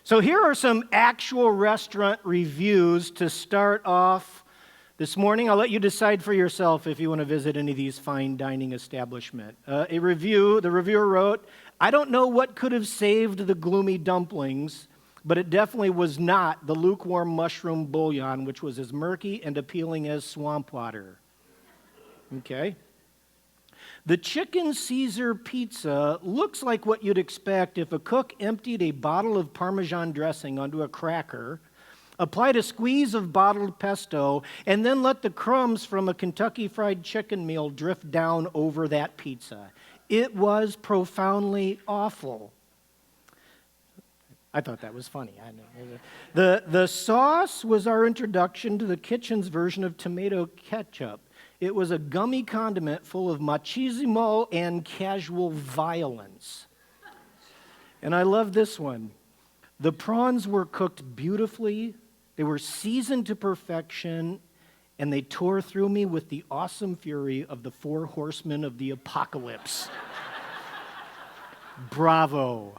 So here are some actual restaurant reviews to start off this morning. I'll let you decide for yourself if you want to visit any of these fine dining establishments. The reviewer wrote, "I don't know what could have saved the gloomy dumplings, but it definitely was not the lukewarm mushroom bouillon, which was as murky and appealing as swamp water." Okay. "The chicken Caesar pizza looks like what you'd expect if a cook emptied a bottle of Parmesan dressing onto a cracker, applied a squeeze of bottled pesto, and then let the crumbs from a Kentucky Fried Chicken meal drift down over that pizza. It was profoundly awful." I thought that was funny. I know. The sauce was our introduction to the kitchen's version of tomato ketchup. It was a gummy condiment full of machismo and casual violence. And I love this one. "The prawns were cooked beautifully, they were seasoned to perfection, and they tore through me with the awesome fury of the 4 horsemen of the apocalypse." Bravo.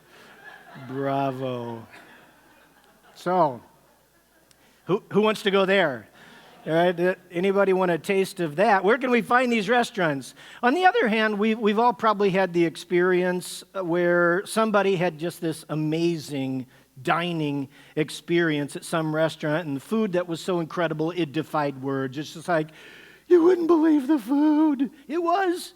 Bravo. So, who wants to go there? All right, anybody want a taste of that? Where can we find these restaurants? On the other hand, we've all probably had the experience where somebody had just this amazing dining experience at some restaurant, and the food that was so incredible it defied words. It's just like, you wouldn't believe the food. It was.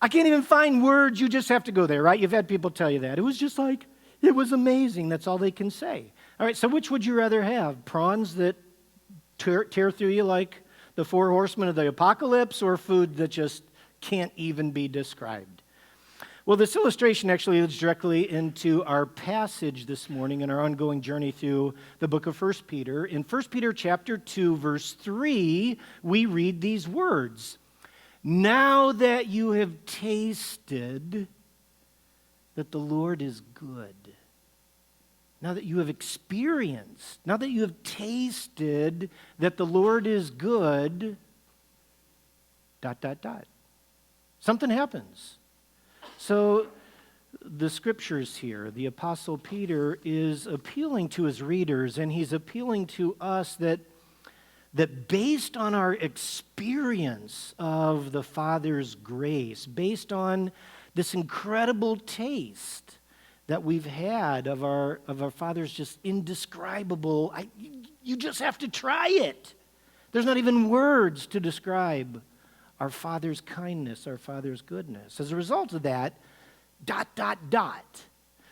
I can't even find words. You just have to go there, right? You've had people tell you that. It was just like, it was amazing. That's all they can say. All right, so which would you rather have? Prawns that tear through you like the 4 horsemen of the apocalypse, or food that just can't even be described? Well, this illustration actually leads directly into our passage this morning in our ongoing journey through the book of 1 Peter. In 1 Peter chapter 2, verse 3, we read these words: "Now that you have tasted that the Lord is good." Now that you have experienced, now that you have tasted that the Lord is good, ... Something happens. So the scriptures here, the Apostle Peter is appealing to his readers, and he's appealing to us that based on our experience of the Father's grace, based on this incredible taste that we've had of our Father's just indescribable, you just have to try it. There's not even words to describe our Father's kindness, our Father's goodness. As a result of that, ...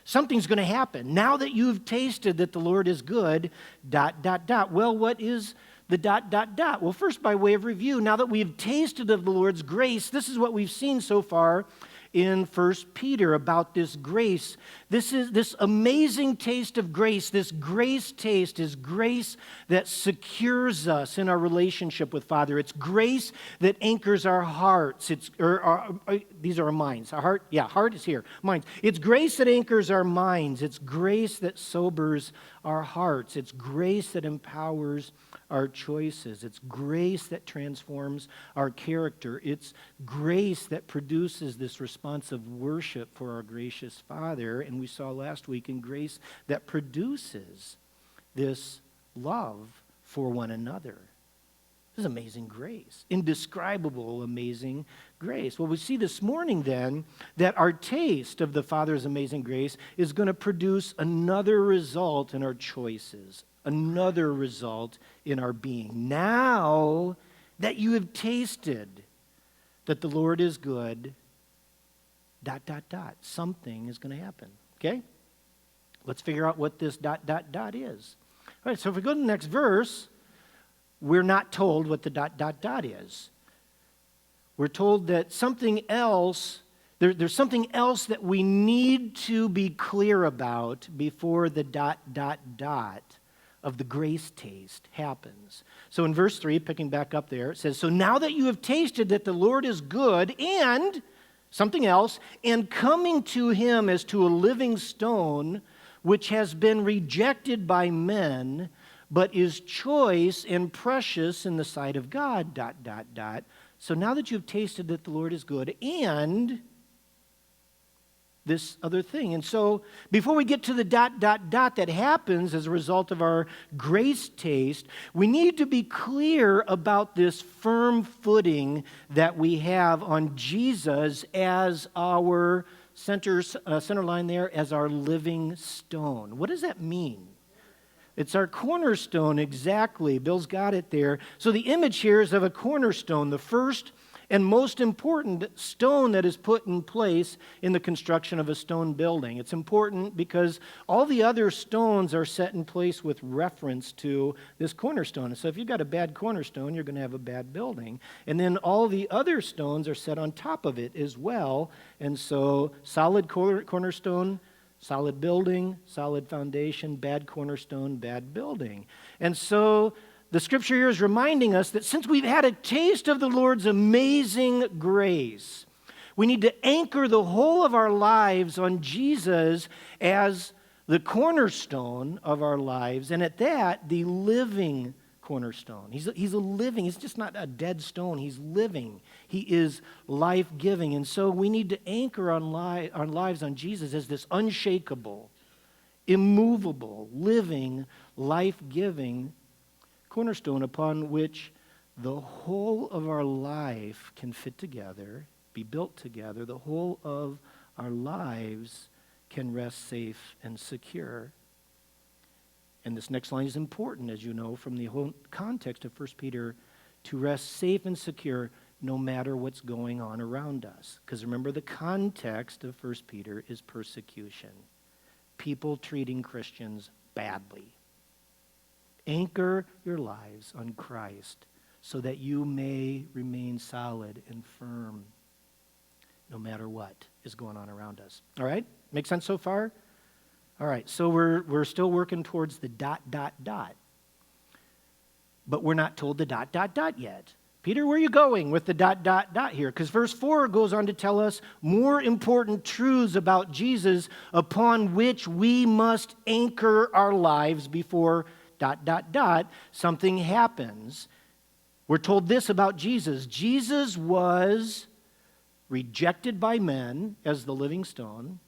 Something's going to happen. Now that you've tasted that the Lord is good, ... Well, what is the ... Well, first, by way of review, now that we've tasted of the Lord's grace, this is what we've seen so far in 1 Peter about this grace. This is this amazing taste of grace. This grace taste is grace that secures us in our relationship with Father. It's grace that anchors our hearts. These are our minds. Our heart, heart is here. Minds. It's grace that anchors our minds. It's grace that sobers our hearts. It's grace that empowers our choices. It's grace that transforms our character. It's grace that produces this response of worship for our gracious Father. And we saw last week in grace that produces this love for one another. This is amazing grace. Indescribable, amazing grace. Well, we see this morning then that our taste of the Father's amazing grace is going to produce another result in our choices. Another result in our being. Now that you have tasted that the Lord is good, ... Something is going to happen. Okay? Let's figure out what this ... is. All right, so if we go to the next verse, we're not told what the ... is. We're told that something else, there's something else that we need to be clear about before the ... of the grace taste happens. So in verse 3, picking back up there, it says, "So now that you have tasted that the Lord is good," and something else, "and coming to him as to a living stone, which has been rejected by men, but is choice and precious in the sight of God, ... So now that you've tasted that the Lord is good, and this other thing. And so before we get to the ... that happens as a result of our grace taste, we need to be clear about this firm footing that we have on Jesus as our center line there, as our living stone. What does that mean? It's our cornerstone, exactly. Bill's got it there. So the image here is of a cornerstone, the first and most important stone that is put in place in the construction of a stone building. It's important because all the other stones are set in place with reference to this cornerstone. So if you've got a bad cornerstone, you're going to have a bad building. And then all the other stones are set on top of it as well. And so solid cornerstone, solid building, solid foundation, bad cornerstone, bad building. And so the scripture here is reminding us that since we've had a taste of the Lord's amazing grace, we need to anchor the whole of our lives on Jesus as the cornerstone of our lives, and at that, the living cornerstone. He's a living, he's just not a dead stone, he's living. He is life-giving, and so we need to anchor our lives on Jesus as this unshakable, immovable, living, life-giving cornerstone upon which the whole of our life can fit together, be built together. The whole of our lives can rest safe and secure. And this next line is important, as you know, from the whole context of 1 Peter, to rest safe and secure no matter what's going on around us. Because remember, the context of 1 Peter is persecution. People treating Christians badly. Anchor your lives on Christ so that you may remain solid and firm no matter what is going on around us. All right? Make sense so far? All right, so we're still working towards the ... But we're not told the ... yet. Peter, where are you going with the ... here? Because verse 4 goes on to tell us more important truths about Jesus upon which we must anchor our lives before ... something happens. We're told this about Jesus. Jesus was rejected by men as the living stone,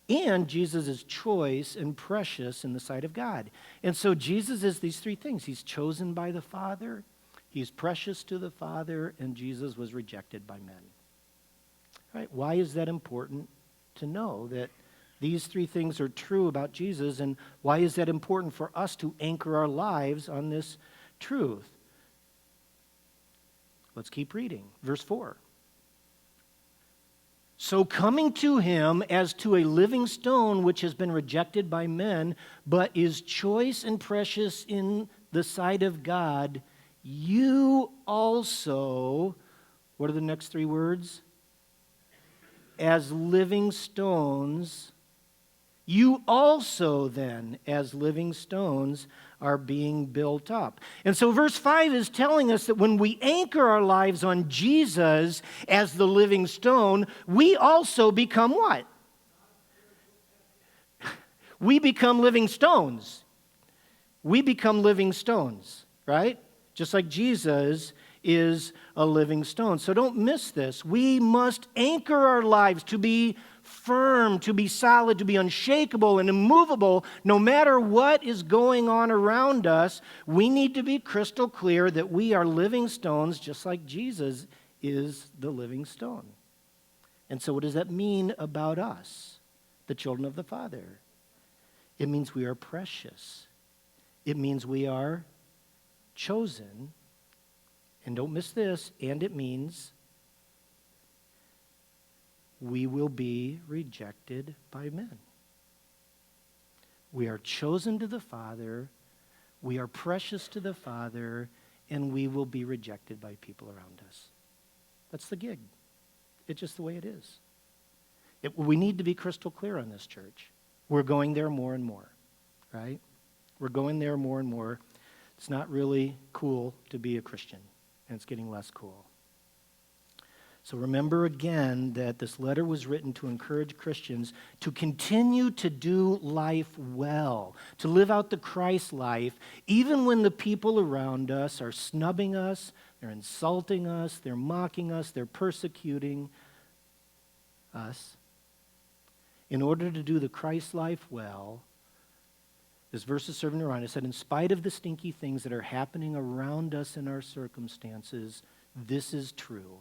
and Jesus is choice and precious in the sight of God. And so Jesus is these three things. He's chosen by the Father, he's precious to the Father, and Jesus was rejected by men. All right, why is that important to know that these three things are true about Jesus, and why is that important for us to anchor our lives on this truth? Let's keep reading. Verse 4. So coming to him as to a living stone which has been rejected by men, but is choice and precious in the sight of God, you also, what are the next three words? As living stones. You also then, as living stones, are being built up. And so verse 5 is telling us that when we anchor our lives on Jesus as the living stone, we also become what? We become living stones. We become living stones, right? Just like Jesus is a living stone. So don't miss this. We must anchor our lives to be firm, to be solid, to be unshakable and immovable, no matter what is going on around us. We need to be crystal clear that we are living stones, just like Jesus is the living stone. And so what does that mean about us, the children of the Father? It means we are precious. It means we are chosen. And don't miss this, and it means we will be rejected by men. We are chosen to the Father, we are precious to the Father, and we will be rejected by people around us. That's the gig. It's just the way it is. We need to be crystal clear on this, church. We're going there more and more, right? We're going there more and more. It's not really cool to be a Christian, and it's getting less cool. So remember again that this letter was written to encourage Christians to continue to do life well, to live out the Christ life, even when the people around us are snubbing us, they're insulting us, they're mocking us, they're persecuting us. in order to do the Christ life well, this verse is serving to remind us that in spite of the stinky things that are happening around us in our circumstances, this is true.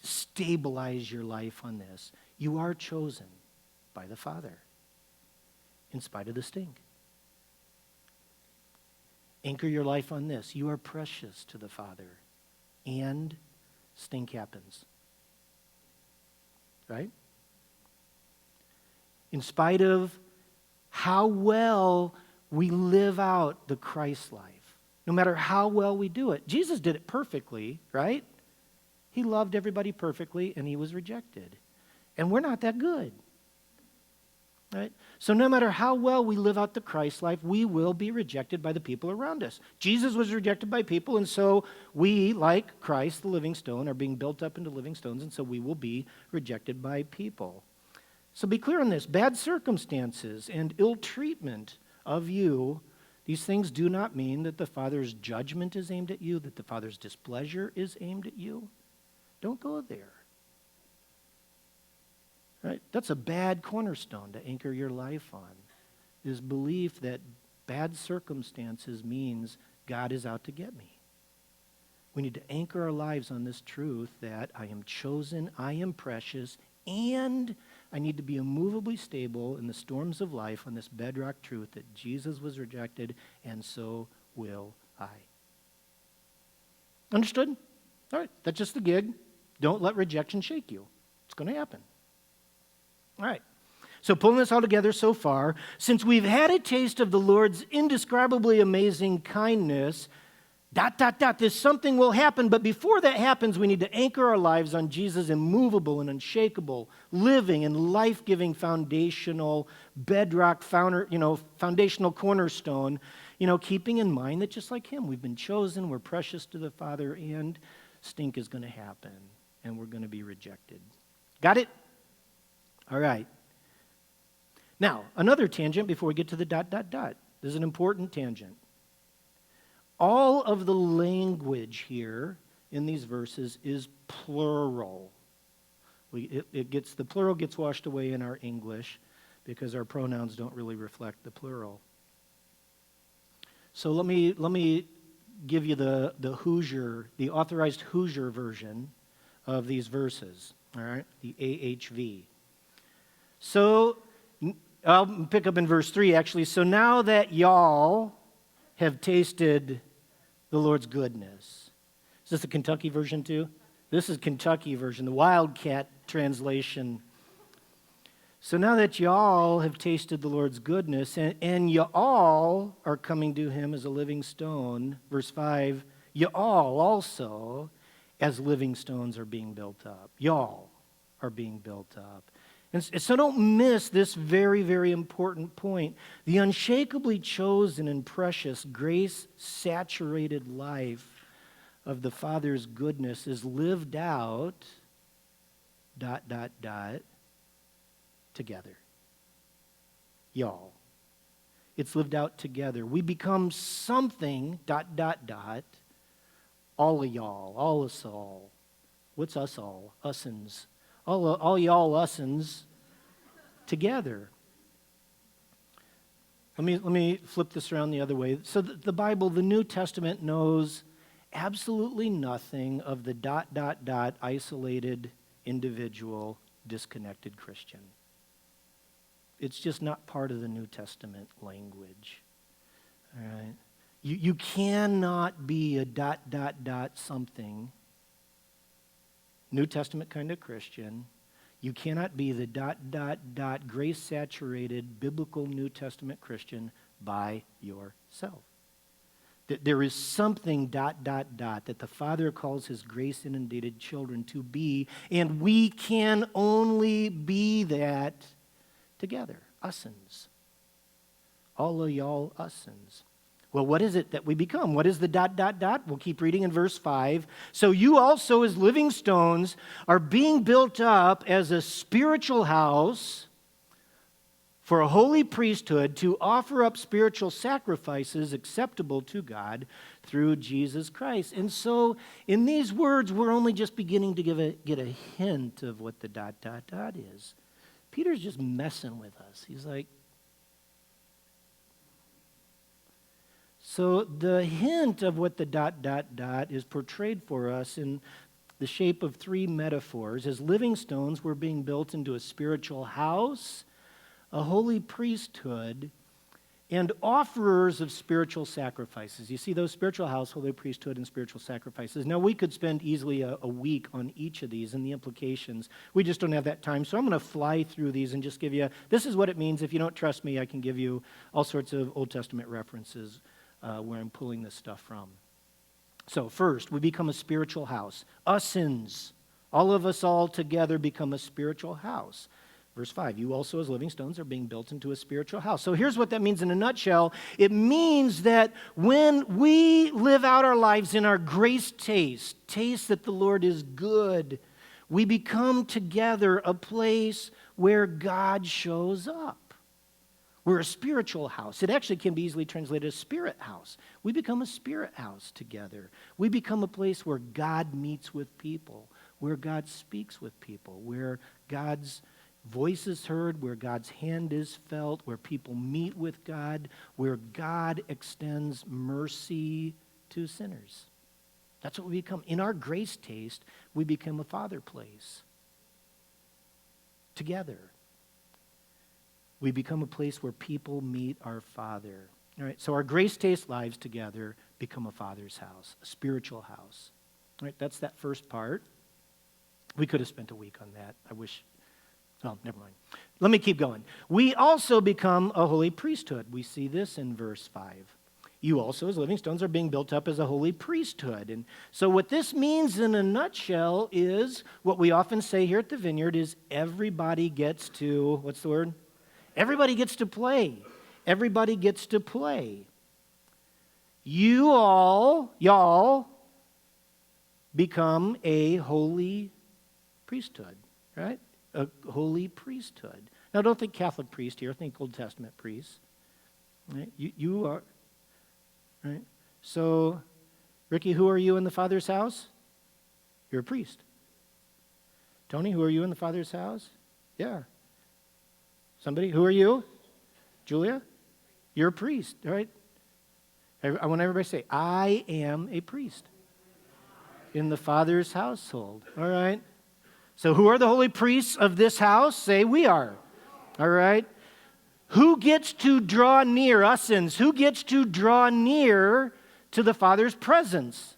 Stabilize your life on this. You are chosen by the Father in spite of the stink. Anchor your life on this. You are precious to the Father, and stink happens. Right? In spite of how well we live out the Christ life, no matter how well we do it. Jesus did it perfectly, right? He loved everybody perfectly, and he was rejected. And we're not that good. Right? So no matter how well we live out the Christ life, we will be rejected by the people around us. Jesus was rejected by people, and so we, like Christ, the living stone, are being built up into living stones, and so we will be rejected by people. So be clear on this. Bad circumstances and ill treatment of you, these things do not mean that the Father's judgment is aimed at you, that the Father's displeasure is aimed at you. Don't go there. Right? That's a bad cornerstone to anchor your life on, is belief that bad circumstances means God is out to get me. We need to anchor our lives on this truth that I am chosen, I am precious, and I need to be immovably stable in the storms of life on this bedrock truth that Jesus was rejected, and so will I. Understood? All right, that's just the gig. Don't let rejection shake you. It's going to happen. All right. So pulling this all together so far, since we've had a taste of the Lord's indescribably amazing kindness, this something will happen, but before that happens, we need to anchor our lives on Jesus' immovable and unshakable, living and life-giving foundational bedrock, foundational cornerstone, keeping in mind that just like him, we've been chosen, we're precious to the Father, and stink is going to happen, and we're going to be rejected. Got it? All right. Now, another tangent before we get to the ... This is an important tangent. All of the language here in these verses is plural. The plural gets washed away in our English because our pronouns don't really reflect the plural. So let me give you the authorized Hoosier version of these verses. All right, the AHV. So I'll pick up in verse 3 actually. So now that y'all have tasted the Lord's goodness. Is this the Kentucky version too? This is Kentucky version, the Wildcat translation. So now that y'all have tasted the Lord's goodness, and y'all are coming to him as a living stone, verse 5, y'all also as living stones are being built up. Y'all are being built up. And so don't miss this very, very important point. The unshakably chosen and precious, grace-saturated life of the Father's goodness is lived out, ... together. Y'all. It's lived out together. We become something, ... all of y'all, all us all. What's us all? Ussens. All y'all ussens together. Let me flip this around the other way. So the Bible, the New Testament, knows absolutely nothing of the ... isolated, individual, disconnected Christian. It's just not part of the New Testament language. All right? You cannot be a ... something, New Testament kind of Christian. You cannot be the ... grace-saturated, biblical New Testament Christian by yourself. There is something ... that the Father calls his grace-inundated children to be, and we can only be that together. Ussens. All of y'all ussens. Well, what is it that we become? What is the ... We'll keep reading in verse 5. So you also, as living stones, are being built up as a spiritual house for a holy priesthood to offer up spiritual sacrifices acceptable to God through Jesus Christ. And so in these words, we're only just beginning to get a hint of what the ... is. Peter's just messing with us. He's like, so the hint of what the ... is portrayed for us in the shape of three metaphors. As living stones, we're being built into a spiritual house, a holy priesthood, and offerers of spiritual sacrifices. You see those: spiritual house, holy priesthood, and spiritual sacrifices. Now, we could spend easily a week on each of these and the implications. We just don't have that time, so I'm going to fly through these and just give you, this is what it means. If you don't trust me, I can give you all sorts of Old Testament references where I'm pulling this stuff from. So first, we become a spiritual house. Usins, all of us all together become a spiritual house. Verse 5, you also as living stones are being built into a spiritual house. So here's what that means in a nutshell. It means that when we live out our lives in our grace taste that the Lord is good, we become together a place where God shows up. We're a spiritual house. It actually can be easily translated as spirit house. We become a spirit house together. We become a place where God meets with people, where God speaks with people, where God's voice is heard, where God's hand is felt, where people meet with God, where God extends mercy to sinners. That's what we become. In our grace taste, we become a father place together. We become a place where people meet our Father. All right, so our grace taste lives together become a Father's house, a spiritual house. All right, that's that first part. We could have spent a week on that. I wish. Oh, never mind. Let me keep going. We also become a holy priesthood. We see this in verse 5. You also, as living stones, are being built up as a holy priesthood. And so what this means in a nutshell is what we often say here at the Vineyard is everybody gets to, what's the word? Everybody gets to play. Everybody gets to play. Y'all become a holy priesthood, right? A holy priesthood. Now, don't think Catholic priest here. Think Old Testament priest. Right? You are, right? So, Ricky, who are you in the Father's house? You're a priest. Tony, who are you in the Father's house? Yeah. Somebody, who are you? Julia? You're a priest, all right? I want everybody to say, I am a priest in the Father's household, all right? So who are the holy priests of this house? Say, we are, all right? Who gets to draw near, usins? Who gets to draw near to the Father's presence?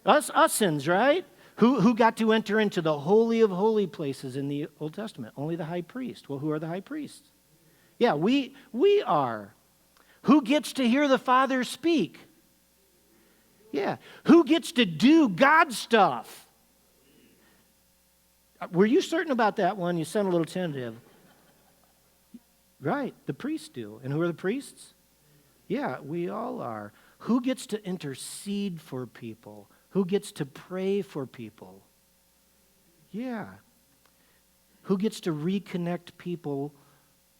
Usins, right? Who got to enter into the holy of holy places in the Old Testament? Only the high priest. Well, who are the high priests? Yeah, we are. Who gets to hear the Father speak? Yeah. Who gets to do God stuff? Were you certain about that one? You sound a little tentative. Right, the priests do. And who are the priests? Yeah, we all are. Who gets to intercede for people? Who gets to pray for people? Yeah. Who gets to reconnect people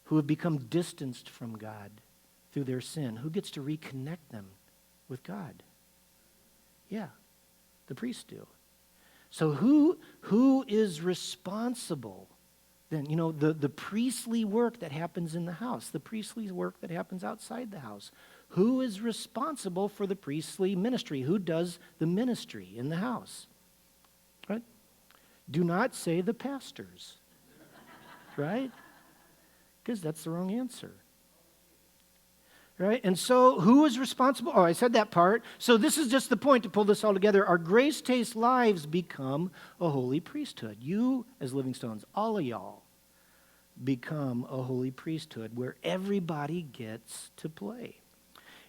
who have become distanced from God through their sin? Who gets to reconnect them with God? Yeah, the priests do. So who is responsible then? You know, the priestly work that happens in the house, the priestly work that happens outside the house. Who is responsible for the priestly ministry? Who does the ministry in the house? Right? Do not say the pastors. Right? Because that's the wrong answer. Right? And so who is responsible? Oh, I said that part. So this is just the point to pull this all together. Our grace taste lives become a holy priesthood. You, as living stones, all of y'all, become a holy priesthood where everybody gets to play.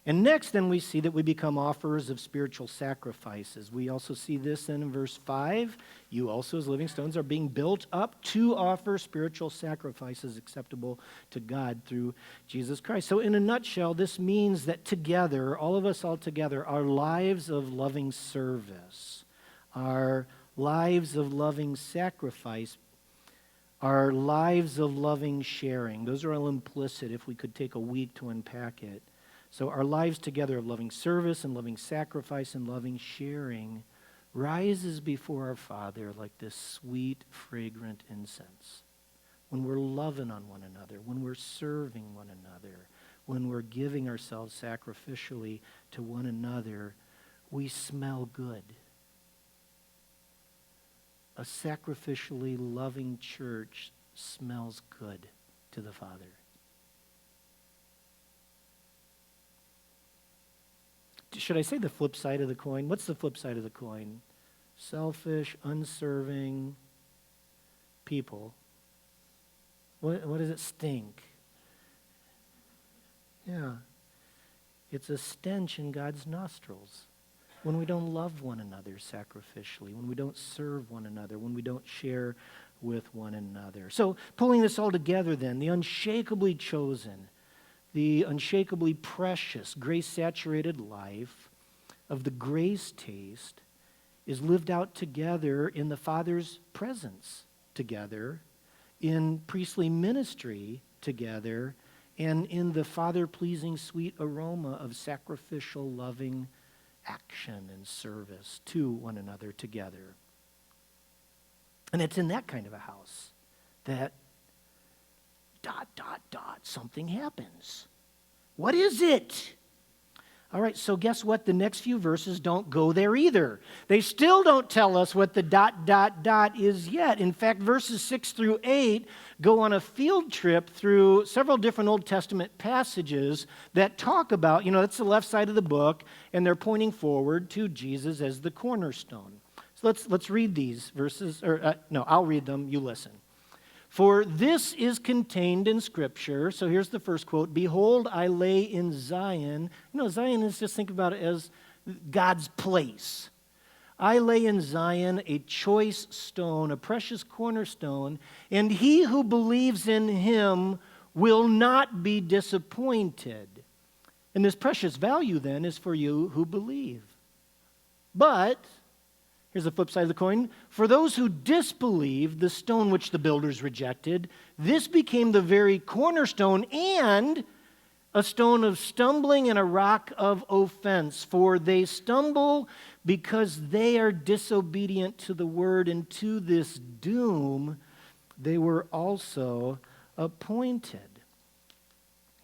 And next, then, we see that we become offerers of spiritual sacrifices. We also see this then in verse 5. You also, as living stones, are being built up to offer spiritual sacrifices acceptable to God through Jesus Christ. So in a nutshell, this means that together, all of us all together, our lives of loving service, our lives of loving sacrifice, our lives of loving sharing, those are all implicit if we could take a week to unpack it. So our lives together of loving service and loving sacrifice and loving sharing rises before our Father like this sweet, fragrant incense. when we're loving on one another, when we're serving one another, when we're giving ourselves sacrificially to one another, we smell good. A sacrificially loving church smells good to the Father. Should I say the flip side of the coin? What's the flip side of the coin? Selfish, unserving people. What does it stink? Yeah. It's a stench in God's nostrils. When we don't love one another sacrificially, when we don't serve one another, when we don't share with one another. So pulling this all together then, the unshakably chosen, the unshakably precious, grace-saturated life of the grace taste is lived out together in the Father's presence together, in priestly ministry together, and in the Father-pleasing sweet aroma of sacrificial, loving action and service to one another together. And it's in that kind of a house that ... something happens. What is it? All right, so guess what? The next few verses don't go there either. They still don't tell us what the ... is yet. In fact, verses 6 through 8 go on a field trip through several different Old Testament passages that talk about, that's the left side of the book, and they're pointing forward to Jesus as the cornerstone. So let's read these verses, I'll read them, you listen. For this is contained in Scripture. So here's the first quote. Behold, I lay in Zion. Zion is, just think about it as God's place. I lay in Zion a choice stone, a precious cornerstone, and he who believes in him will not be disappointed. And this precious value then is for you who believe. But here's the flip side of the coin. For those who disbelieved, the stone which the builders rejected, this became the very cornerstone and a stone of stumbling and a rock of offense. For they stumble because they are disobedient to the word, and to this doom they were also appointed.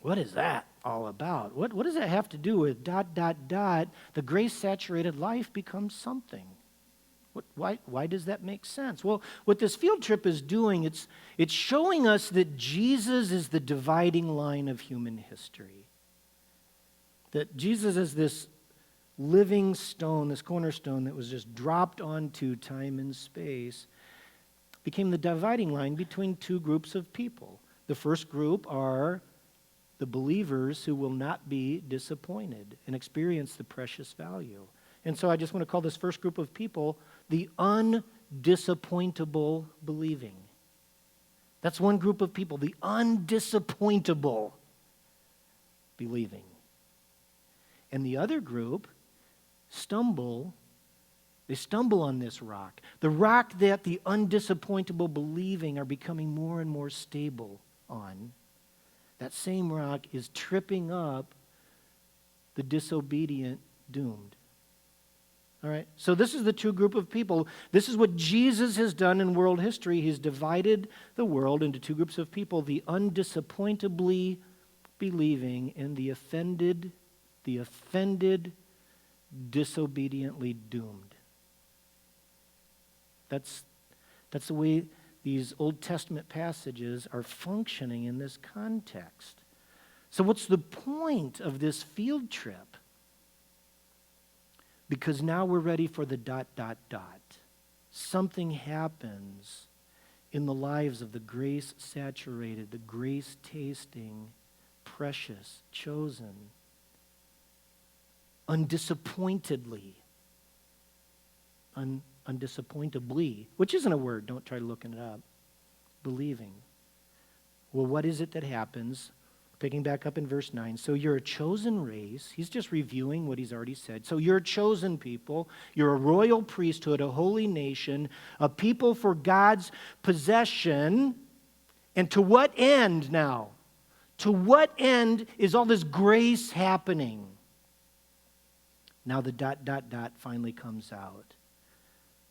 What is that all about? What does that have to do with ... The grace-saturated life becomes something. Why does that make sense? Well, what this field trip is doing, it's showing us that Jesus is the dividing line of human history. That Jesus is this living stone, this cornerstone that was just dropped onto time and space, became the dividing line between two groups of people. The first group are the believers who will not be disappointed and experience the precious value. And so I just want to call this first group of people the undisappointable believing. That's one group of people, the undisappointable believing. And the other group stumble on this rock. The rock that the undisappointable believing are becoming more and more stable on. That same rock is tripping up the disobedient doomed. All right, so this is the two group of people. This is what Jesus has done in world history. He's divided the world into two groups of people, the undisappointably believing and the offended, disobediently doomed. That's the way these Old Testament passages are functioning in this context. So what's the point of this field trip? Because now we're ready for the ... Something happens in the lives of the grace-saturated, the grace-tasting, precious, chosen, undisappointedly, undisappointably, which isn't a word, don't try looking it up, believing. Well, what is it that happens? Picking back up in verse 9. So you're a chosen race. He's just reviewing what he's already said. So you're a chosen people. You're a royal priesthood, a holy nation, a people for God's possession. And to what end now? To what end is all this grace happening? Now the ... finally comes out.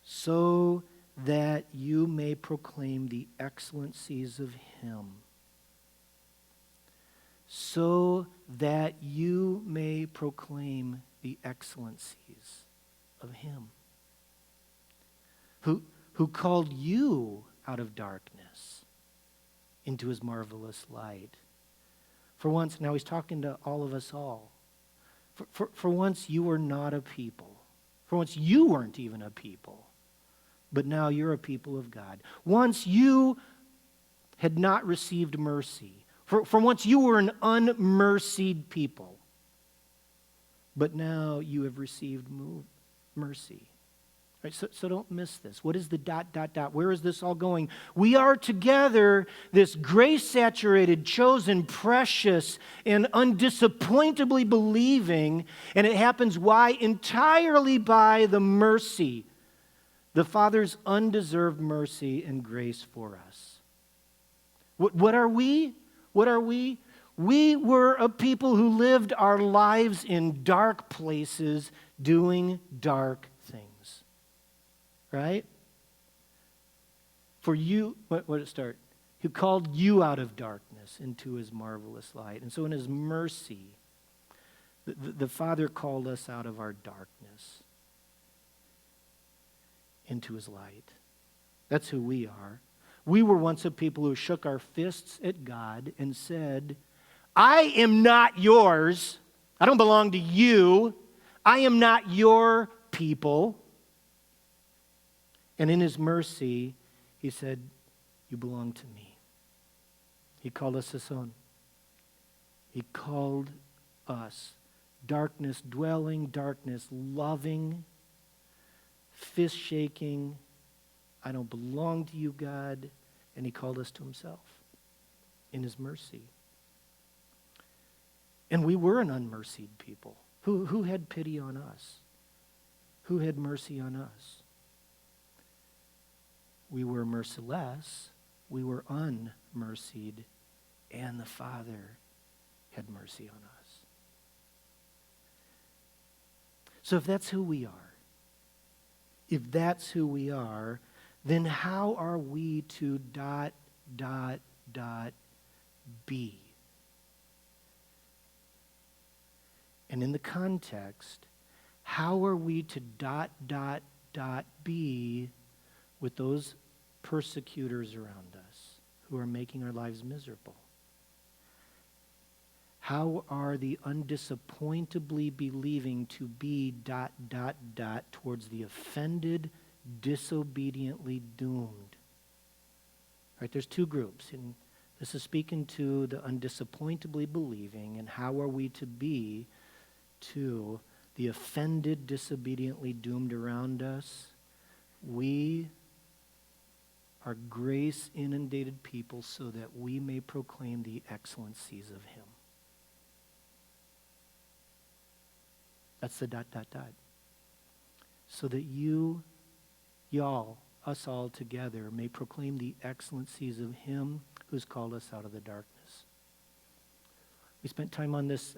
So that you may proclaim the excellencies of him. So that you may proclaim the excellencies of him. Who called you out of darkness into his marvelous light. For once, now he's talking to all of us all. For once, you were not a people. For once, you weren't even a people. But now you're a people of God. Once you had not received mercy. For once, you were an unmercied people. But now you have received mercy. Right, so don't miss this. What is the ... Where is this all going? We are together, this grace-saturated, chosen, precious, and undisappointably believing, and it happens why? Entirely by the mercy, the Father's undeserved mercy and grace for us. What are we? What are we? We were a people who lived our lives in dark places, doing dark things. Right? For you, what did it start? Who called you out of darkness into his marvelous light. And so in his mercy, the Father called us out of our darkness into his light. That's who we are. We were once a people who shook our fists at God and said, I am not yours. I don't belong to you. I am not your people. And in his mercy, he said, you belong to me. He called us his own. He called us darkness dwelling, darkness loving, fist shaking. I don't belong to you, God. And he called us to himself in his mercy. And we were an unmercied people. Who had pity on us? Who had mercy on us? We were merciless, we were unmercied, and the Father had mercy on us. So if that's who we are, then how are we to ... be? And in the context, how are we to ... be with those persecutors around us who are making our lives miserable? How are the undisappointably believing to be ... towards the offended, disobediently doomed? Right, there's two groups, and this is speaking to the undisappointably believing, and how are we to be to the offended, disobediently doomed around us? We are grace-inundated people so that we may proclaim the excellencies of him. That's the ... So that y'all, us all together, may proclaim the excellencies of him who's called us out of the darkness. We spent time on this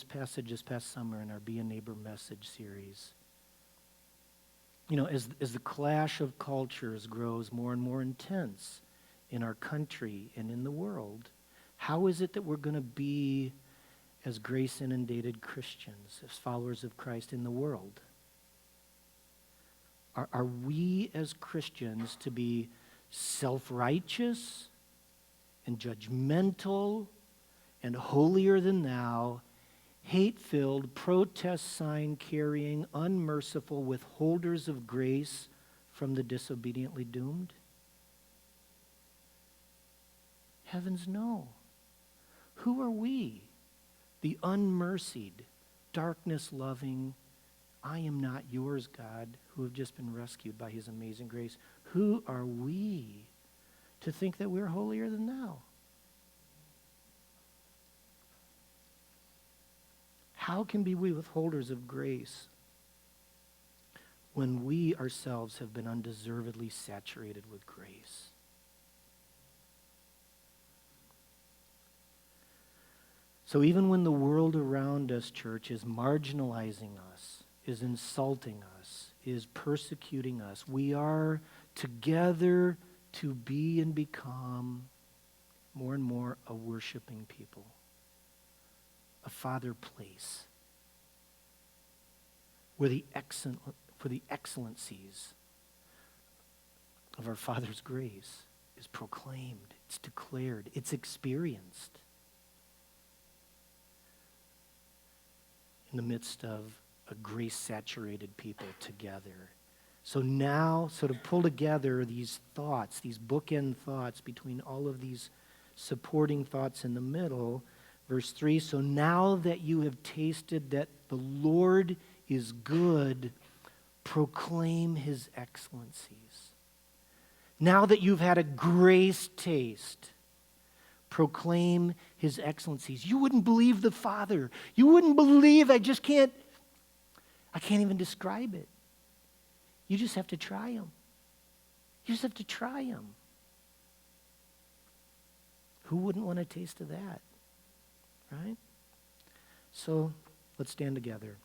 passage this past summer in our Be a Neighbor message series. You know, as the clash of cultures grows more and more intense in our country and in the world, how is it that we're going to be as grace-inundated Christians, as followers of Christ in the world? Are we as Christians to be self-righteous and judgmental and holier than thou, hate-filled, protest sign-carrying, unmerciful withholders of grace from the disobediently doomed? Heavens, no. Who are we? The unmercied, darkness-loving, I am not yours, God, who have just been rescued by his amazing grace. Who are we to think that we're holier than thou? How can we be withholders of grace when we ourselves have been undeservedly saturated with grace? So even when the world around us, church, is marginalizing us, is insulting us, is persecuting us, we are together to be and become more and more a worshiping people, a Father place where for the excellencies of our Father's grace is proclaimed, it's declared, it's experienced in the midst of a grace-saturated people together. So now, to pull together these thoughts, these bookend thoughts between all of these supporting thoughts in the middle, verse 3, so now that you have tasted that the Lord is good, proclaim his excellencies. Now that you've had a grace taste, proclaim his excellencies. You wouldn't believe the Father. You wouldn't believe, I can't even describe it. You just have to try him. You just have to try him. Who wouldn't want a taste of that? Right? So let's stand together.